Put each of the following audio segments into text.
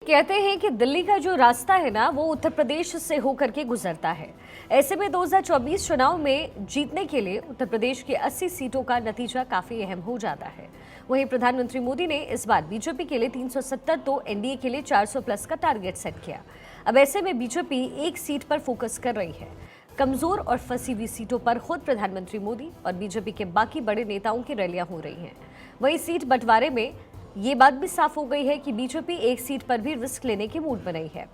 कहते हैं कि दिल्ली का जो रास्ता है ना वो उत्तर प्रदेश से होकर के गुजरता है। ऐसे में 2024 चुनाव में जीतने के लिए उत्तर प्रदेश की 80 सीटों का नतीजा काफी अहम हो जाता है। वहीं प्रधानमंत्री मोदी ने इस बार बीजेपी के लिए 370 तो एनडीए के लिए 400 प्लस का टारगेट सेट किया। अब ऐसे में बीजेपी एक सीट पर फोकस कर रही है। कमजोर और फंसी हुई सीटों पर खुद प्रधानमंत्री मोदी और बीजेपी के बाकी बड़े नेताओं की रैलियां हो रही हैं। वहीं सीट बंटवारे में ये बात भी साफ हो गई है कि बीजेपी एक सीट पर भी रिस्क लेने की मूड बनाई है।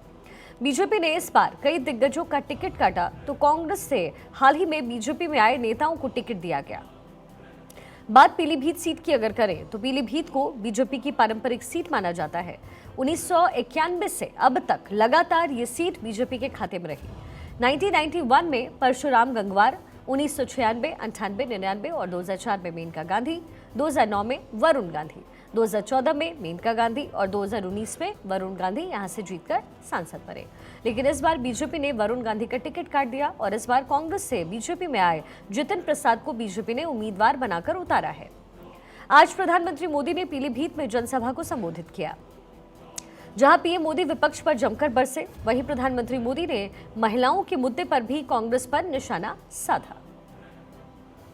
बीजेपी ने इस बार कई दिग्गजों का टिकट काटा तो कांग्रेस से हाल ही में बीजेपी में आए नेताओं को टिकट दिया गया। बात पीलीभीत सीट की अगर करें तो पीलीभीत को बीजेपी की पारंपरिक सीट माना जाता है। 1991 से अब तक लगातार ये सीट बीजेपी के खाते में रही। 1991 में परशुराम गंगवार, 1996, 98, 99 और 2004 में मेनका गांधी, 2009 में वरुण गांधी, 2014 में मेनका गांधी और 2019 में वरुण गांधी यहां से जीतकर सांसद बने। लेकिन इस बार बीजेपी ने वरुण गांधी का टिकट काट दिया और इस बार कांग्रेस से बीजेपी में आए जितिन प्रसाद को बीजेपी ने उम्मीदवार बनाकर उतारा है। आज प्रधानमंत्री मोदी ने पीलीभीत में जनसभा को संबोधित किया, जहां पीएम मोदी विपक्ष पर जमकर बरसे। वहीं प्रधानमंत्री मोदी ने महिलाओं के मुद्दे पर भी कांग्रेस पर निशाना साधा।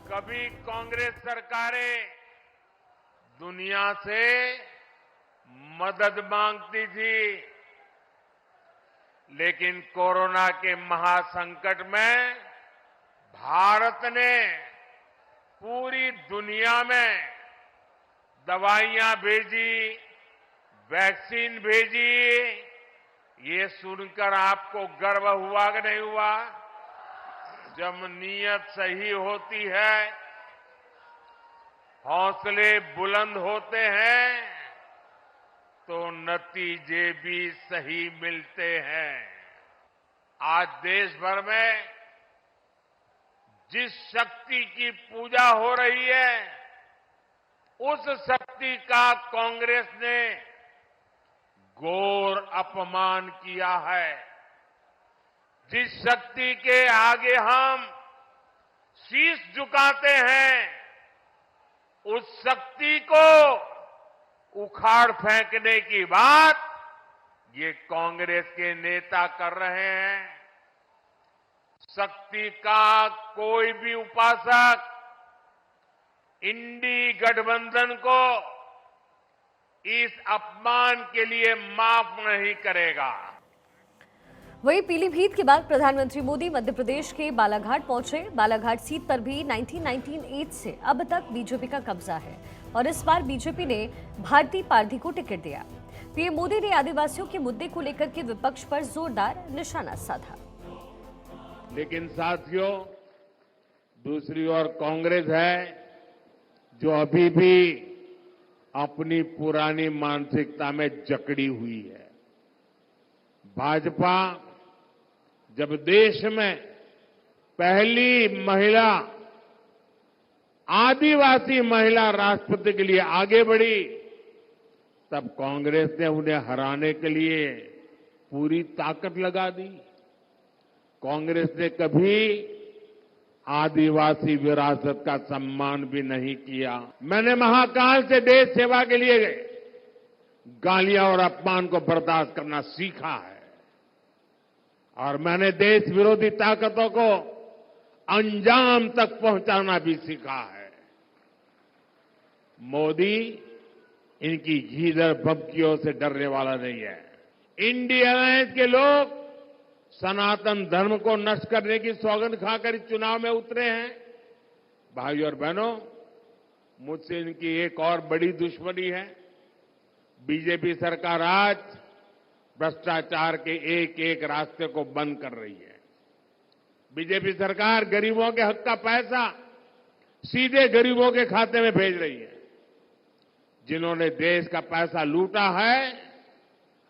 कभी कांग्रेस सरकारें दुनिया से मदद मांगती थी, लेकिन कोरोना के महासंकट में भारत ने पूरी दुनिया में दवाइयां भेजी, वैक्सीन भेजी। ये सुनकर आपको गर्व हुआ कि नहीं हुआ? जब नीयत सही होती है, हौसले बुलंद होते हैं, तो नतीजे भी सही मिलते हैं। आज देश भर में जिस शक्ति की पूजा हो रही है, उस शक्ति का कांग्रेस ने घोर अपमान किया है। जिस शक्ति के आगे हम शीश झुकाते हैं, उस शक्ति को उखाड़ फेंकने की बात ये कांग्रेस के नेता कर रहे हैं। शक्ति का कोई भी उपासक इंडी गठबंधन को इस अपमान के लिए माफ नहीं करेगा। वहीं पीलीभीत के बाद प्रधानमंत्री मोदी मध्य प्रदेश के बालाघाट पहुंचे। बालाघाट सीट पर भी 1998 से अब तक बीजेपी का कब्जा है और इस बार बीजेपी ने भारती पारधी को टिकट दिया। पीएम मोदी ने आदिवासियों के मुद्दे को लेकर के विपक्ष पर जोरदार निशाना साधा। लेकिन साथियों, दूसरी ओर कांग्रेस है जो अभी भी अपनी पुरानी मानसिकता में जकड़ी हुई है। भाजपा जब देश में पहली महिला, आदिवासी महिला राष्ट्रपति के लिए आगे बढ़ी, तब कांग्रेस ने उन्हें हराने के लिए पूरी ताकत लगा दी। कांग्रेस ने कभी आदिवासी विरासत का सम्मान भी नहीं किया। मैंने महाकाल से देश सेवा के लिए गालियां और अपमान को बर्दाश्त करना सीखा है और मैंने देश विरोधी ताकतों को अंजाम तक पहुंचाना भी सीखा है। मोदी इनकी घीधर भभकियों से डरने वाला नहीं है। इंडिया अलायंस के लोग सनातन धर्म को नष्ट करने की सौगंध खाकर इस चुनाव में उतरे हैं। भाइयों और बहनों, मुझसे इनकी एक और बड़ी दुश्मनी है। बीजेपी सरकार आज भ्रष्टाचार के एक एक रास्ते को बंद कर रही है। बीजेपी सरकार गरीबों के हक का पैसा सीधे गरीबों के खाते में भेज रही है। जिन्होंने देश का पैसा लूटा है,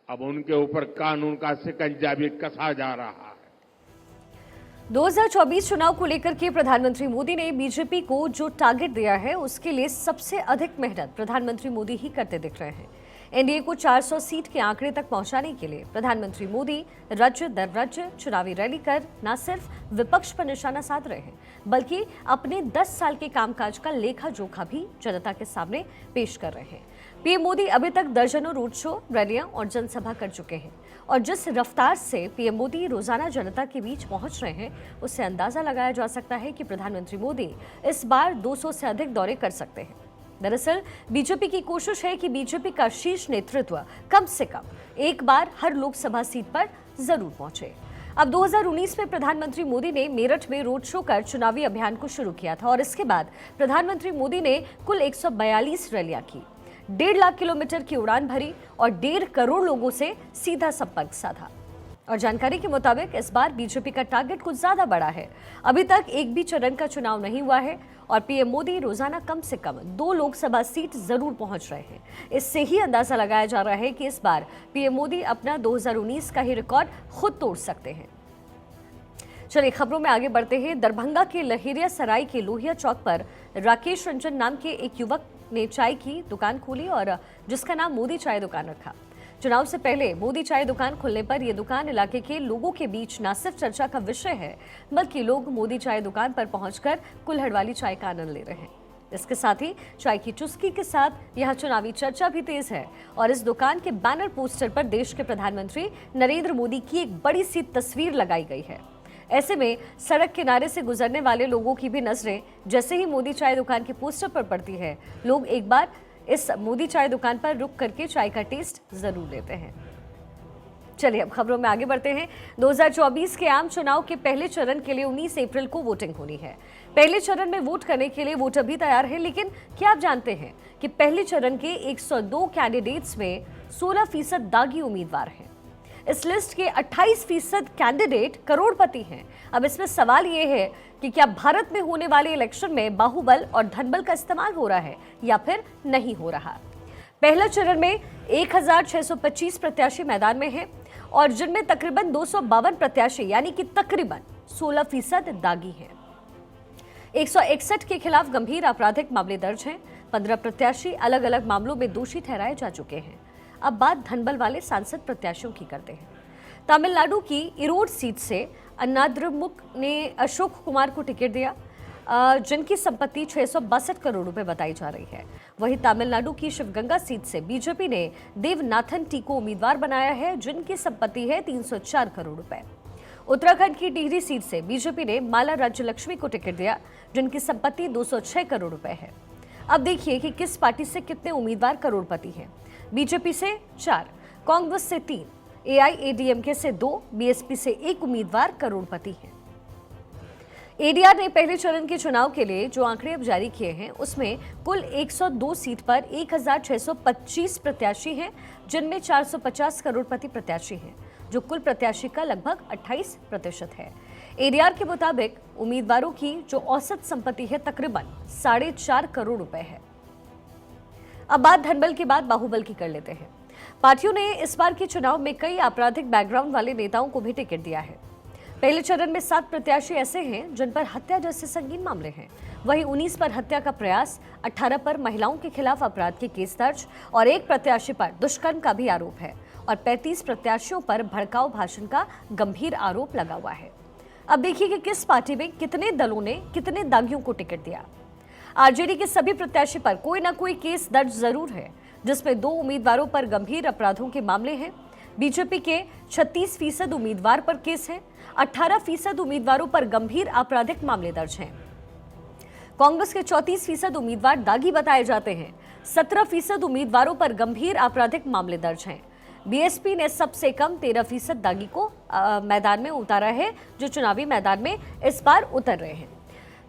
अब उनके ऊपर कानून का शिकंजा भी कसा जा रहा है। 2024 चुनाव को लेकर के प्रधानमंत्री मोदी ने बीजेपी को जो टारगेट दिया है, उसके लिए सबसे अधिक मेहनत प्रधानमंत्री मोदी ही करते दिख रहे हैं। एनडीए को 400 सीट के आंकड़े तक पहुंचाने के लिए प्रधानमंत्री मोदी राज्य दर राज्य चुनावी रैली कर न सिर्फ विपक्ष पर निशाना साध रहे हैं, बल्कि अपने 10 साल के कामकाज का लेखा जोखा भी जनता के सामने पेश कर रहे हैं। पीएम मोदी अभी तक दर्जनों रोड शो, रैलियां और जनसभा कर चुके हैं और जिस रफ्तार से पीएम मोदी रोजाना जनता के बीच पहुंच रहे हैं, उससे अंदाजा लगाया जा सकता है कि प्रधानमंत्री मोदी इस बार 200 से अधिक दौरे कर सकते हैं। दरअसल बीजेपी की कोशिश है कि बीजेपी का शीर्ष नेतृत्व कम से कम एक बार हर लोकसभा सीट पर जरूर पहुंचे। अब 2019 में प्रधानमंत्री मोदी ने मेरठ में रोड शो कर चुनावी अभियान को शुरू किया था और इसके बाद प्रधानमंत्री मोदी ने कुल 142 रैलियां की, 1.5 लाख किलोमीटर की उड़ान भरी और 1.5 करोड़ लोगों से सीधा संपर्क साधा। और जानकारी के मुताबिक इस बार बीजेपी का टारगेट कुछ ज्यादा बड़ा है। अभी तक एक भी चरण का चुनाव नहीं हुआ है और पीएम मोदी रोजाना कम से कम 2 लोकसभा सीट जरूर पहुंच रहे हैं। इससे ही अंदाजा लगाया जा रहा है कि इस बार पीएम मोदी अपना 2019 का ही रिकॉर्ड खुद तोड़ सकते हैं। चलिए खबरों में आगे बढ़ते हैं। दरभंगा के लहेरिया सराय के लोहिया चौक पर राकेश रंजन नाम के एक युवक ने चाय की दुकान खोली और जिसका नाम मोदी चाय दुकान रखा। चुनाव से पहले मोदी चाय दुकान खुलने पर यह दुकान इलाके के लोगों के बीच न सिर्फ चर्चा का विषय है, बल्कि लोग मोदी चाय दुकान पर पहुंचकर कुल्हड़ वाली चाय का आनंद ले रहे हैं। इसके साथ ही चाय की चुस्की के साथ यहां चुनावी चर्चा भी तेज है और इस दुकान के बैनर पोस्टर पर देश के प्रधानमंत्री नरेंद्र मोदी की एक बड़ी सी तस्वीर लगाई गई है। ऐसे में सड़क किनारे से गुजरने वाले लोगों की भी नजरें जैसे ही मोदी चाय दुकान के पोस्टर पर पड़ती है, लोग एक बार इस मोदी चाय दुकान पर रुक करके चाय का टेस्ट जरूर लेते हैं। चलिए अब खबरों में आगे बढ़ते हैं। 2024 के आम चुनाव के पहले चरण के लिए 19 अप्रैल को वोटिंग होनी है। पहले चरण में वोट करने के लिए वोटर भी तैयार है, लेकिन क्या आप जानते हैं कि पहले चरण के 102 कैंडिडेट्स में 16% दागी उम्मीदवार हैं। इस लिस्ट के 28% कैंडिडेट करोड़पति हैं। अब इसमें सवाल ये है कि क्या भारत में होने वाले इलेक्शन में बाहुबल और धनबल का इस्तेमाल हो रहा है या फिर नहीं हो रहा। पहला चरण में 1625 प्रत्याशी मैदान में हैं और जिनमें तकरीबन 252 प्रत्याशी यानी कि तकरीबन 16% दागी हैं। 161 के खिलाफ गंभीर आपराधिक मामले दर्ज हैं। 15 प्रत्याशी अलग अलग मामलों में दोषी ठहराए जा चुके हैं। अब बात धनबल वाले सांसद प्रत्याशियों की करते हैं। तमिलनाडु की इरोड सीट से अन्नाद्रमुक ने अशोक कुमार को टिकट दिया, जिनकी संपत्ति 662 करोड़ रुपए बताई जा रही है। वहीं तमिलनाडु की शिवगंगा सीट से बीजेपी ने देवनाथन टी को उम्मीदवार बनाया है, जिनकी संपत्ति है 304 करोड़ रुपए। उत्तराखंड की टिहरी सीट से बीजेपी ने माला राज्य लक्ष्मी को टिकट दिया, जिनकी संपत्ति 206 करोड़ रुपए है। अब देखिए कि किस पार्टी से कितने उम्मीदवार करोड़पति हैं। बीजेपी से 4, कांग्रेस से 3, एआईएडीएमके से 2, बीएसपी से 1 उम्मीदवार करोड़पति हैं। एडीआर ने पहले चरण के चुनाव के लिए जो आंकड़े अब जारी किए हैं, उसमें कुल 102 सीट पर 1625 प्रत्याशी हैं, जिनमें 450 करोड़पति प्रत्याशी हैं, जो कुल प्रत्याशी का लगभग 28% है। एडीआर के मुताबिक उम्मीदवारों की जो औसत संपत्ति है तकरीबन 4.5 करोड़ रुपए है। अब बात धनबल के बाद बाहुबल की कर लेते हैं। पार्टियों ने इस बार के चुनाव में कई आपराधिक बैकग्राउंड वाले नेताओं को भी टिकट दिया है। पहले चरण में 7 प्रत्याशी ऐसे हैं जिन पर हत्या जैसे संगीन मामले हैं। वहीं 19 पर हत्या का प्रयास, 18 पर महिलाओं के खिलाफ अपराध के केस दर्ज और 1 प्रत्याशी पर दुष्कर्म का भी आरोप है और 35 प्रत्याशियों पर भड़काऊ भाषण का गंभीर आरोप लगा हुआ है। अब देखिए कि किस पार्टी में कितने दलों ने कितने दागियों को टिकट दिया। आरजेडी के सभी प्रत्याशी पर कोई ना कोई केस दर्ज जरूर है, जिसमें 2 उम्मीदवारों पर गंभीर अपराधों के मामले हैं। बीजेपी के 36% उम्मीदवार पर केस है, 18% उम्मीदवारों पर गंभीर आपराधिक मामले दर्ज हैं। कांग्रेस के 34% उम्मीदवार दागी बताए जाते हैं, 17% उम्मीदवारों पर गंभीर आपराधिक मामले दर्ज हैं। बीएसपी ने सबसे कम 13% दागी को मैदान में उतारा है, जो चुनावी मैदान में इस बार उतर रहे हैं।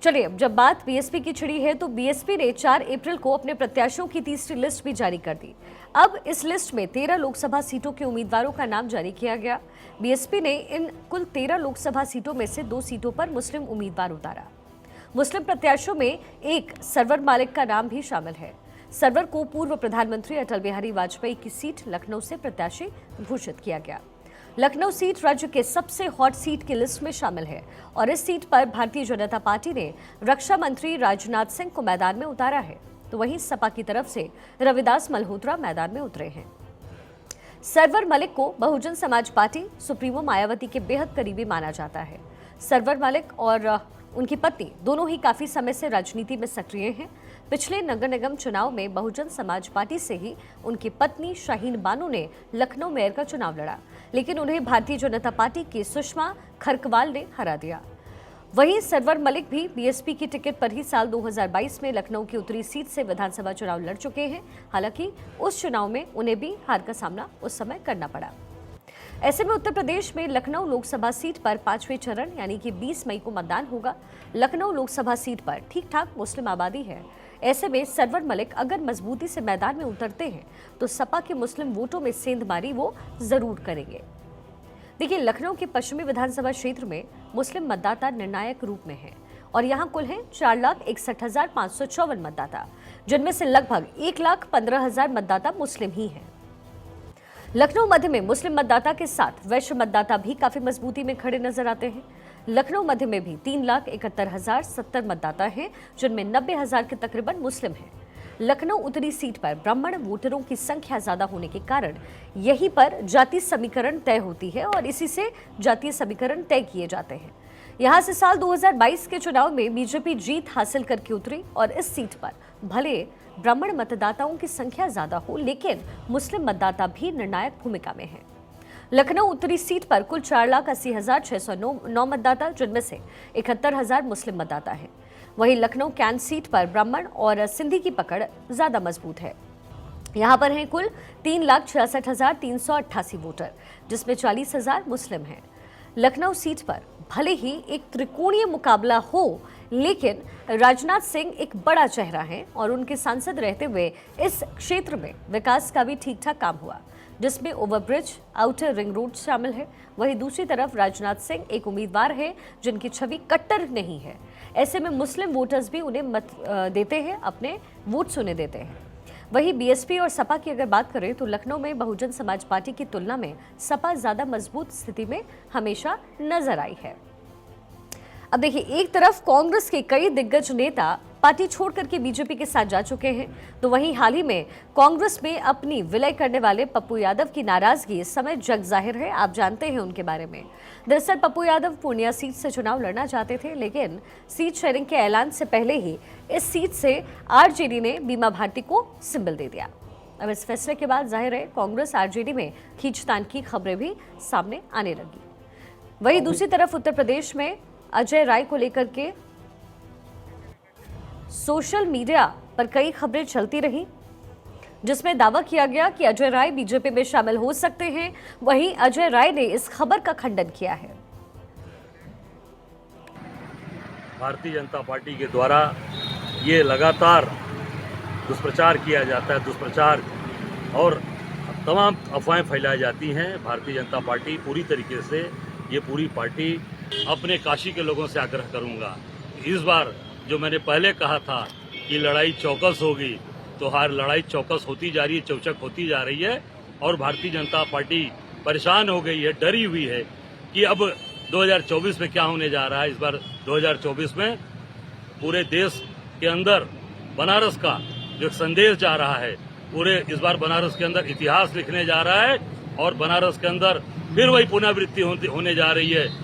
चलिए अब जब बात बीएसपी की छिड़ी है, तो बीएसपी ने 4 अप्रैल को अपने प्रत्याशियों की तीसरी लिस्ट भी जारी कर दी। अब इस लिस्ट में 13 लोकसभा सीटों के उम्मीदवारों का नाम जारी किया गया। बीएसपी ने इन कुल 13 लोकसभा सीटों में से 2 सीटों पर मुस्लिम उम्मीदवार उतारा। मुस्लिम प्रत्याशियों में एक सरवर मालिक का नाम भी शामिल है। सरवर को पूर्व प्रधानमंत्री अटल बिहारी वाजपेयी की सीट लखनऊ से प्रत्याशी घोषित किया गया। लखनऊ सीट राज्य के सबसे हॉट सीट की लिस्ट में शामिल है और इस सीट पर भारतीय जनता पार्टी ने रक्षा मंत्री राजनाथ सिंह को मैदान में उतारा है, तो वहीं सपा की तरफ से रविदास मल्होत्रा मैदान में उतरे हैं। सरवर मलिक को बहुजन समाज पार्टी सुप्रीमो मायावती के बेहद करीबी माना जाता है। सरवर मलिक और उनकी पत्नी दोनों ही काफी समय से राजनीति में सक्रिय हैं। पिछले नगर निगम चुनाव में बहुजन समाज पार्टी से ही उनकी पत्नी शाहीन बानो ने लखनऊ मेयर का चुनाव लड़ा, लेकिन उन्हें भारतीय जनता पार्टी की सुषमा खरकवाल ने हरा दिया। वहीं सरवर मलिक भी बीएसपी की टिकट पर ही साल 2022 में लखनऊ की उत्तरी सीट से विधानसभा चुनाव लड़ चुके हैं। हालांकि उस चुनाव में उन्हें भी हार का सामना उस समय करना पड़ा। ऐसे में उत्तर प्रदेश में लखनऊ लोकसभा सीट पर 5वें चरण यानी कि 20 मई को मतदान होगा। लखनऊ लोकसभा सीट पर ठीक ठाक मुस्लिम आबादी है। ऐसे में सरवर मलिक अगर मजबूती से मैदान में उतरते हैं तो सपा के मुस्लिम वोटों में सेंधमारी वो जरूर करेंगे। देखिए, लखनऊ के पश्चिमी विधानसभा क्षेत्र में मुस्लिम मतदाता निर्णायक रूप में हैं और यहाँ कुल हैं 4,61,554 मतदाता, जिनमें से लगभग 1,15,000 मतदाता मुस्लिम ही हैं। लखनऊ मध्य में मुस्लिम मतदाता के साथ वैश्य मतदाता भी काफी मजबूती में खड़े नजर आते हैं। लखनऊ मध्य में भी 3,71,070 मतदाता हैं, जिनमें 90,000 के तकरीबन मुस्लिम हैं। लखनऊ उत्तरी सीट पर ब्राह्मण वोटरों की संख्या ज्यादा होने के कारण यहीं पर जातीय समीकरण तय होती है और इसी से जातीय समीकरण तय किए जाते हैं। यहां से साल 2022 के चुनाव में बीजेपी जीत हासिल करके उतरी और इस सीट पर भले ब्राह्मण मतदाताओं की संख्या ज्यादा हो, लेकिन मुस्लिम मतदाता भी निर्णायक भूमिका में हैं। लखनऊ उत्तरी सीट पर कुल 4,80,609 मतदाता, जिनमें से 71,000 मुस्लिम मतदाता हैं। वहीं लखनऊ कैंट सीट पर ब्राह्मण और सिंधी की पकड़ ज्यादा मजबूत है। यहाँ पर हैं कुल 3,66,388 वोटर, जिसमें 40,000 मुस्लिम हैं। लखनऊ सीट पर भले ही एक त्रिकोणीय मुकाबला हो, लेकिन राजनाथ सिंह एक बड़ा चेहरा हैं और उनके सांसद रहते हुए इस क्षेत्र में विकास का भी ठीक ठाक काम हुआ, जिसमें ओवरब्रिज, आउटर रिंग रोड शामिल है। वहीं दूसरी तरफ राजनाथ सिंह एक उम्मीदवार है जिनकी छवि कट्टर नहीं है। ऐसे में मुस्लिम वोटर्स भी उन्हें मत देते हैं, अपने वोट्स उन्हें देते हैं। वहीं बीएसपी और सपा की अगर बात करें तो लखनऊ में बहुजन समाज पार्टी की तुलना में सपा ज्यादा मजबूत स्थिति में हमेशा नजर आई है। अब देखिए, एक तरफ कांग्रेस के कई दिग्गज नेता पार्टी छोड़ करके बीजेपी के साथ जा चुके हैं, तो वहीं हाल ही में कांग्रेस में अपनी विलय करने वाले पप्पू यादव की नाराजगी इस समय जग जाहिर है। आप जानते हैं उनके बारे में। दरअसल पप्पू यादव पूर्णिया सीट से चुनाव लड़ना चाहते थे, लेकिन सीट शेयरिंग के ऐलान से पहले ही इस सीट से आरजेडी ने बीमा भारती को सिंबल दे दिया। अब इस फैसले के बाद जाहिर है कांग्रेस आरजेडी में खींचतान की खबरें भी सामने आने लगी। वहीं दूसरी तरफ उत्तर प्रदेश में अजय राय को लेकर के सोशल मीडिया पर कई खबरें चलती रही, जिसमें दावा किया गया कि अजय राय बीजेपी में शामिल हो सकते हैं। वहीं अजय राय ने इस खबर का खंडन किया है। भारतीय जनता पार्टी के द्वारा ये लगातार दुष्प्रचार किया जाता है, दुष्प्रचार और तमाम अफवाहें फैलाई जाती हैं। भारतीय जनता पार्टी पूरी तरीके से, ये पूरी पार्टी अपने काशी के लोगों से आग्रह करूंगा, इस बार जो मैंने पहले कहा था कि लड़ाई चौकस होगी, तो हर लड़ाई चौकस होती जा रही है, चौचक होती जा रही है और भारतीय जनता पार्टी परेशान हो गई है, डरी हुई है कि अब 2024 में क्या होने जा रहा है। इस बार 2024 में पूरे देश के अंदर बनारस का जो एक संदेश जा रहा है, पूरे इस बार बनारस के अंदर इतिहास लिखने जा रहा है और बनारस के अंदर फिर वही पुनरावृत्ति होने जा रही है